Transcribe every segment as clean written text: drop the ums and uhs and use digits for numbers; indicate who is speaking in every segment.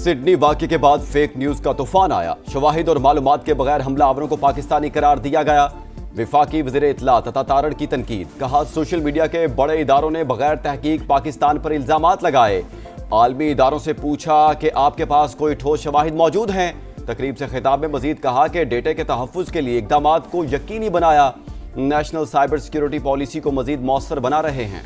Speaker 1: Sydney वाक़े के बाद फेक न्यूज का तूफान आया। शवाहिद और मालूमात के बगैर हमलावरों को पाकिस्तानी करार दिया गया। विफाकी वज़ीर इत्तला तथा तारण की तनकीद। कहा, सोशल मीडिया के बड़े इदारों ने बगैर तहकीक पाकिस्तान पर इल्जामात लगाए। आलमी इदारों से पूछा कि आपके पास कोई ठोस शवाहिद मौजूद हैं। तकरीब से खिताब में मजीद कहा कि डेटे के तहफ़्फ़ुज़ के लिए इक़दामात को यकीनी बनाया। नेशनल साइबर सिक्योरिटी पॉलिसी को मजीद मौसर बना रहे हैं।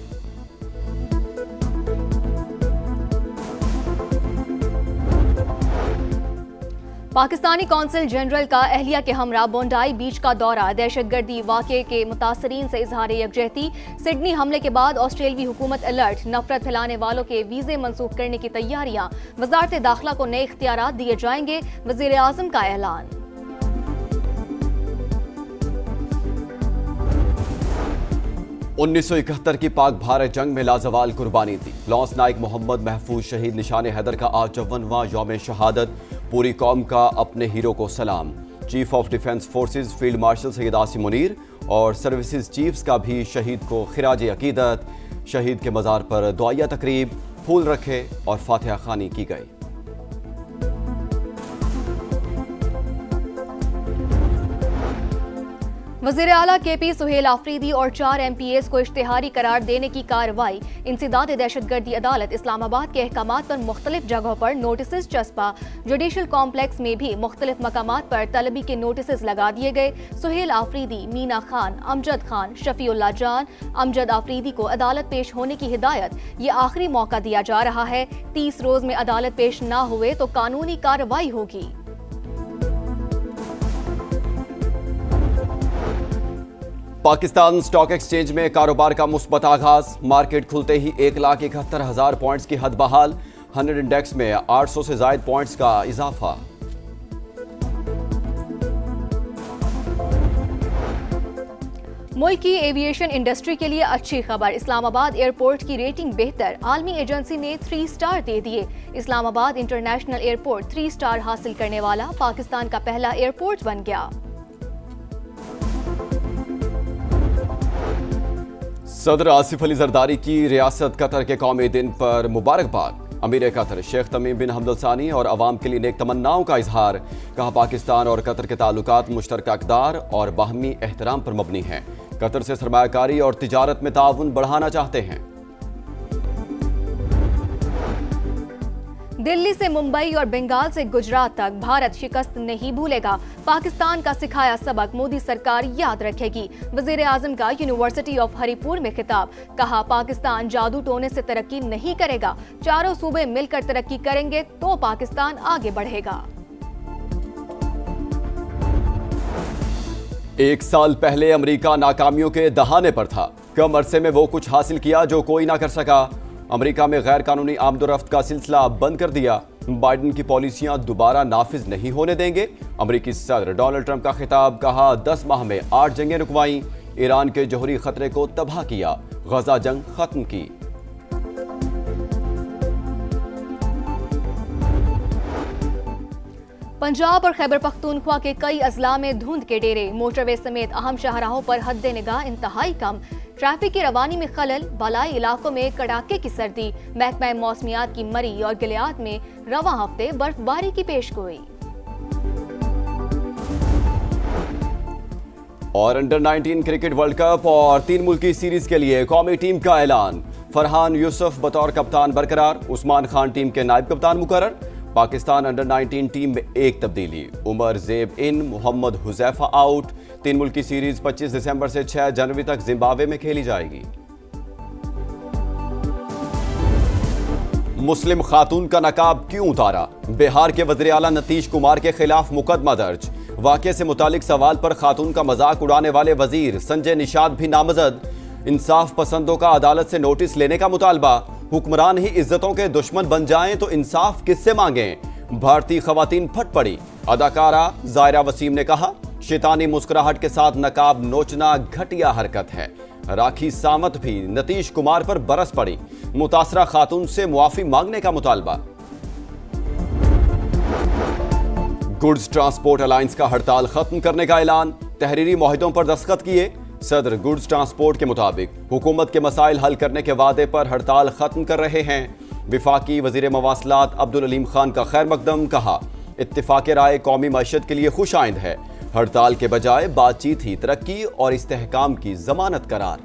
Speaker 2: पाकिस्तानी कौंसल जनरल का अहलिया के हमरा बोंडाई बीच का दौरा। दहशतगर्दी वाक़े के मुतासरीन से इजहार यकजहती। सिडनी हमले के बाद ऑस्ट्रेलियाई हुकूमत अलर्ट। नफरत फैलाने वालों के वीज़े मनसूख करने की तैयारियां। वजारत दाखिला को नए इख्तियारात दिए जाएंगे। वज़ीर आज़म का ऐलान।
Speaker 1: उन्नीस सौ 71 की पाक भारत जंग में लाजवाल कुर्बानी दी। लॉन्स नाइक मोहम्मद महफूज शहीद निशान हैदर का आज 54वां यौम शहादत। पूरी कौम का अपने हीरो को सलाम। Chief of defence forces field martial Syed Asim Munir और सर्विसेज चीफ्स का भी शहीद को खिराज अकीदत। शहीद के मज़ार पर दुआया तकरीब, फूल रखे और फातिहा खानी की गई।
Speaker 2: वज़ीर आला KP सुहेल आफरीदी और 4 MPAs को इश्तिहारी करार देने की कार्रवाई। इंसदाद दहशतगर्दी अदालत इस्लामाबाद के अहकामात पर मुख्तलिफ जगहों पर नोटिस चस्पा। जुडिशल कॉम्प्लेक्स में भी मुख्तलिफ मकामात पर तलबी के नोटिस लगा दिए गए। सुहेल आफरीदी, मीना खान, अमजद खान, शफीउल्लाह जान, अमजद आफरीदी को अदालत पेश होने की हिदायत। ये आखिरी मौका दिया जा रहा है। 30 रोज में अदालत पेश न हुए तो कानूनी कार्रवाई होगी।
Speaker 1: पाकिस्तान स्टॉक एक्सचेंज में कारोबार का मुस्बत आगाज। मार्केट खुलते ही 1,71,000 पॉइंट्स की हद बहाल। 100 इंडेक्स में 800 से ज्यादा पॉइंट्स का इजाफा।
Speaker 2: मुल्क की एविएशन इंडस्ट्री के लिए अच्छी खबर। इस्लामाबाद एयरपोर्ट की रेटिंग बेहतर। आलमी एजेंसी ने 3 स्टार दे दिए। इस्लामाबाद इंटरनेशनल एयरपोर्ट 3 स्टार हासिल करने वाला पाकिस्तान का पहला एयरपोर्ट बन गया।
Speaker 1: सदर आसिफ अली जरदारी की रियासत कतर के कौमी दिन पर मुबारकबाद। अमीर कतर शेख तमीम बिन हमद अल सानी और अवाम के लिए नेक तमन्नाओं का इजहार। कहा, पाकिस्तान और कतर के ताल्लुकात मुश्तरका अक़दार और बाहमी एहतराम पर मबनी हैं। कतर से सरमायाकारी और तिजारत में ताउन बढ़ाना चाहते हैं।
Speaker 2: दिल्ली से मुंबई और बंगाल से गुजरात तक भारत शिकस्त नहीं भूलेगा। पाकिस्तान का सिखाया सबक मोदी सरकार याद रखेगी। वजीर आजम का यूनिवर्सिटी ऑफ हरिपुर में खिताब। कहा, पाकिस्तान जादू टोने से तरक्की नहीं करेगा। चारों सूबे मिलकर तरक्की करेंगे तो पाकिस्तान आगे बढ़ेगा।
Speaker 1: 1 साल पहले अमेरिका नाकामियों के दहाने पर था। कम अरसे में वो कुछ हासिल किया जो कोई ना कर सका। अमेरिका में गैर कानूनी आमदोरफ्त का सिलसिला बंद कर दिया। बाइडन की पॉलिसियां दोबारा नाफिज नहीं होने देंगे। अमेरिकी सदर डोनाल्ड ट्रंप का खिताब। कहा, 10 माह में 8 जंगें रुकवाई। ईरान के जौहरी खतरे को तबाह किया। गजा जंग खत्म की।
Speaker 2: पंजाब और खैबर पख्तूनख्वा के कई अजला में धुंध के डेरे। मोटरवे समेत अहम शाहराहों पर हद निगाह इंतहाई कम। ट्रैफिक की रवानी में खलल। बलाई इलाकों में कड़ाके की सर्दी। महकमा मौसमियात की मरी और गिलियात में रवा हफ्ते बर्फबारी की पेशगोई।
Speaker 1: और अंडर 19 क्रिकेट वर्ल्ड कप और 3 मुल्की सीरीज के लिए कौमी टीम का ऐलान। फरहान यूसुफ बतौर कप्तान बरकरार। उस्मान खान टीम के नायब कप्तान मुकर्रर। पाकिस्तान अंडर 19 टीम में 1 तब्दीली। उमर ज़ेब इन, मोहम्मद हुज़ैफा आउट। 3 मुल्की सीरीज 25 दिसंबर से 6 जनवरी तक जिम्बाब्वे में खेली जाएगी। मुस्लिम खातून का नकाब क्यों उतारा? बिहार के वज़ीर आला नीतीश कुमार के खिलाफ मुकदमा दर्ज। वाक़े से मुतालिक सवाल पर खातून का मजाक उड़ाने वाले वजीर संजय निषाद भी नामजद। इंसाफ पसंदों का अदालत से नोटिस लेने का मुतालबा। हुक्मरान ही इज्जतों के दुश्मन बन जाएं तो इंसाफ किससे मांगें? भारतीय खवातीन फट पड़ी। अदाकारा ज़ायरा वसीम ने कहा, शैतानी मुस्कुराहट के साथ नकाब नोचना घटिया हरकत है। राखी सावंत भी नीतीश कुमार पर बरस पड़ी। मुतासरा खातून से मुआफी मांगने का मुतालबा। गुड्स ट्रांसपोर्ट अलायंस का हड़ताल खत्म करने का ऐलान। तहरीरी मुआहिदों पर दस्तखत किए। सदर गुड्स ट्रांसपोर्ट के मुताबिक हुकूमत के मसाइल हल करने के वादे पर हड़ताल खत्म कर रहे हैं। विफाकी वजीर मवासलात अब्दुल अलीम खान का खैर मकदम, कहा इत्तिफाक राय कौमी मईशत के लिए खुश आइंद है। हड़ताल के बजाय बातचीत ही तरक्की और इस्तेहकाम की जमानत करार।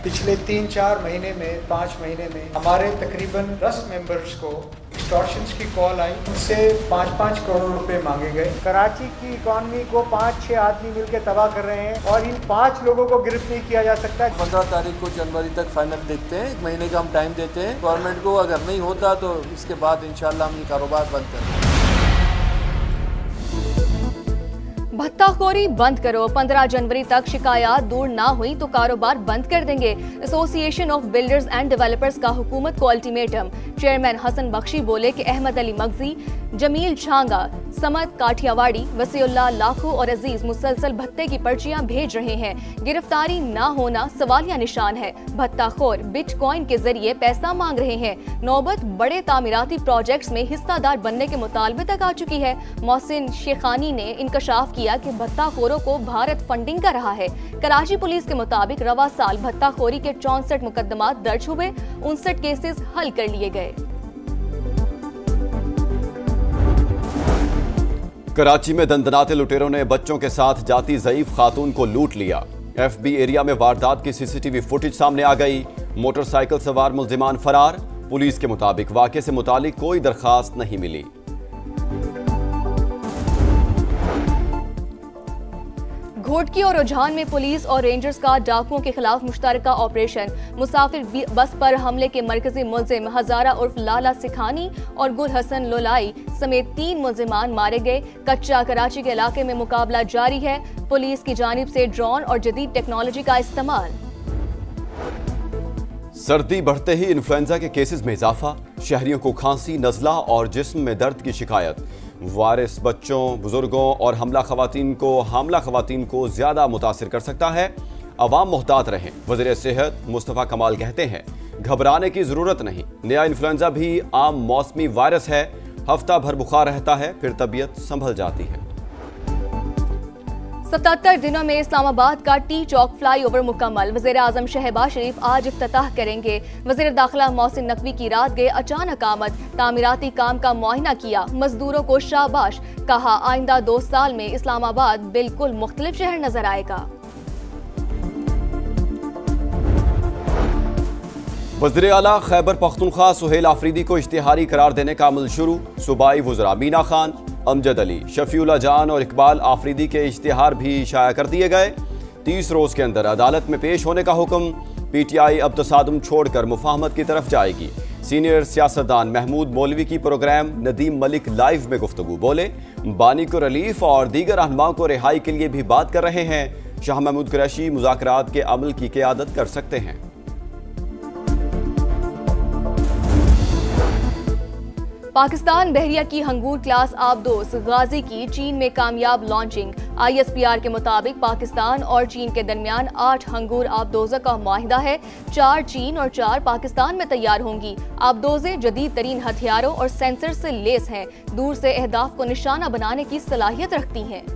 Speaker 3: पिछले 3-4 महीने में 5 महीने में हमारे तकरीबन 10 मेंबर्स को एक्सटॉर्शंस की कॉल आई, उनसे 5-5 करोड़ रुपए मांगे गए। कराची की इकॉनमी को 5-6 आदमी मिलकर तबाह कर रहे हैं और इन 5 लोगों को गिरफ्त नहीं किया जा सकता।
Speaker 4: 15 तारीख को जनवरी तक फाइनल देखते हैं, 1 महीने का हम टाइम देते हैं गवर्नमेंट को। अगर नहीं होता तो इसके बाद इंशाल्लाह हम ये कारोबार बंद करेंगे।
Speaker 2: भत्ताखोरी बंद करो, 15 जनवरी तक शिकायत दूर ना हुई तो कारोबार बंद कर देंगे। Association of builders and developers का हुकूमत को अल्टीमेटम। चेयरमैन हसन बख्शी बोले कि अहमद अली मगजी, जमील छांगा, समद काठियावाड़ी, वसीउल्लाह लाखू और अजीज मुसलसल भत्ते की पर्चियां भेज रहे हैं। गिरफ्तारी ना होना सवालिया निशान है। भत्ताखोर बिटकॉइन के जरिए पैसा मांग रहे हैं। नौबत बड़े तामीराती प्रोजेक्ट्स में हिस्सादार बनने के मुतालबे तक आ चुकी है। मोहसिन शेखानी ने इंकशाफ किया कि भत्ताखोरों को भारत फंडिंग कर रहा है। कराची पुलिस के मुताबिक रवा साल भत्ताखोरी के 64 मुकदमात दर्ज हुए, 59 केसेस हल कर लिए गए।
Speaker 1: कराची में दंदनाते लुटेरों ने बच्चों के साथ जाती ज़ईफ खातून को लूट लिया। एफबी एरिया में वारदात की सीसीटीवी फुटेज सामने आ गई। मोटरसाइकिल सवार मुल्जिमान फरार। पुलिस के मुताबिक वाक़े से मुतालिक कोई दरखास्त नहीं मिली।
Speaker 2: घोटकी और रुझान में पुलिस और रेंजर्स का डाकुओं के खिलाफ मुश्तरका ऑपरेशन। मुसाफिर बस पर हमले के मरकजी मुल्जिम हजारा उर्फ लाला सिखानी और गुल हसन लोलाई समेत 3 मुल्जिमान मारे गए। कच्चा कराची के इलाके में मुकाबला जारी है। पुलिस की जानिब से ड्रोन और जदीद टेक्नोलॉजी का इस्तेमाल।
Speaker 1: सर्दी बढ़ते ही इन्फ्लुएंजा के केसेस में इजाफा। शहरियों को खांसी, नज़ला और जिस्म में दर्द की शिकायत। वायरस बच्चों, बुजुर्गों और हामला खवातीन को ज्यादा मुतासिर कर सकता है। अवाम मोहतात रहें। वज़ीर सेहत मुस्तफ़ा कमाल कहते हैं घबराने की जरूरत नहीं। नया इन्फ्लुएंजा भी आम मौसमी वायरस है। हफ्ता भर बुखार रहता है, फिर तबीयत संभल जाती है।
Speaker 2: 77 दिनों में इस्लामाबाद का टी चौक फ्लाईओवर मुकम्मल। वज़ीर आज़म शहबाज शरीफ आज इफ्तिताह करेंगे। वज़ीर दाखिला मोहसिन नकवी की रात गए अचानक आमद। तामीराती काम का मुआयना किया। मजदूरों को शाबाश, कहा आइंदा 2 साल में इस्लामाबाद बिल्कुल मुख्तलिफ शहर नजर आएगा।
Speaker 1: वज़ीर आला खैबर पख्तूनख्वा सुहेल आफरीदी को इश्तिहारी करार देने का अमल शुरू। सूबाई वज़रा मीना खान, अमजद अली, शफीउल्लाह जान और इकबाल आफरीदी के इश्तिहार भी शाया कर दिए गए। 30 रोज के अंदर अदालत में पेश होने का हुक्म। पीटीआई अब तसादुम छोड़कर मुफाहमत की तरफ जाएगी। सीनियर सियासतदान महमूद मौलवी की प्रोग्राम नदीम मलिक लाइव में गुफ्तगू। बोले बानी को रिलीफ और दीगर रहनुमाओं को रिहाई के लिए भी बात कर रहे हैं। शाह महमूद कुरैशी मुज़ाकरात के अमल की क़यादत कर सकते हैं।
Speaker 2: पाकिस्तान बहरिया की हंगूर क्लास आबदोस गाजी की चीन में कामयाब लॉन्चिंग। ISPR के मुताबिक पाकिस्तान और चीन के दरमियान 8 हंगूर आबदोज़ों का मुआहिदा है। 4 चीन और 4 पाकिस्तान में तैयार होंगी। आबदोज़ें जदीद तरीन हथियारों और सेंसर से लेस हैं। दूर से अहदाफ को निशाना बनाने की सलाहियत रखती हैं।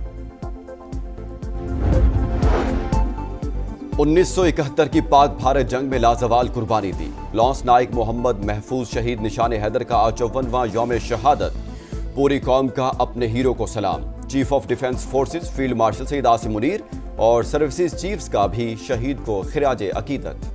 Speaker 1: 1971 की पाक भारत जंग में लाजवाल कुर्बानी दी। लॉन्स नाइक मोहम्मद महफूज शहीद निशान हैदर का 54वां यौम शहादत। पूरी कौम का अपने हीरो को सलाम। Chief of defence forces field marshal Saeed Asim Munir और सर्विसेज चीफ्स का भी शहीद को खिराज अकीदत।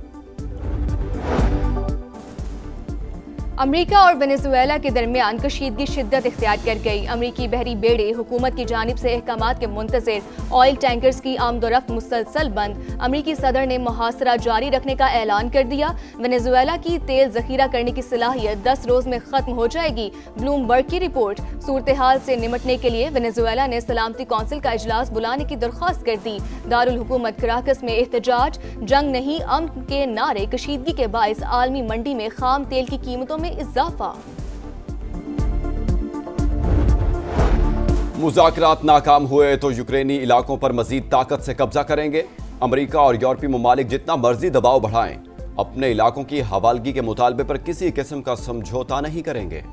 Speaker 2: अमेरिका और वेनेजुएला के दरमियान कशीदगी शिद्दत इख्तियार कर गई। अमेरिकी बहरी बेड़े हुकूमत की जानिब से अहकामात के मुंतज़िर। ऑयल टैंकर्स की आमदोरफ्त मुसलसल बंद। अमेरिकी सदर ने मुहासरा जारी रखने का ऐलान कर दिया। वेनेजुएला की तेल जखीरा करने की सलाहियत 10 रोज में खत्म हो जाएगी। ब्लूमबर्ग की रिपोर्ट। सूरत हाल से निमटने के लिए वेनेजुएला ने सलामती कौंसिल का इजलास बुलाने की दरख्वास्त कर दी। दारुल हुकूमत कराकस में एहतजाज। जंग नहीं अमन के नारे कशीदगी के बायस आलमी मंडी में खाम तेल की कीमतों में इजाफा।
Speaker 1: मुज़ाकरात नाकाम हुए तो यूक्रेनी इलाकों पर मजीद ताकत से कब्जा करेंगे। अमेरिका और यूरोपीय ममालिक जितना मर्जी दबाव बढ़ाएं, अपने इलाकों की हवालगी के मुतालबे पर किसी किस्म का समझौता नहीं करेंगे।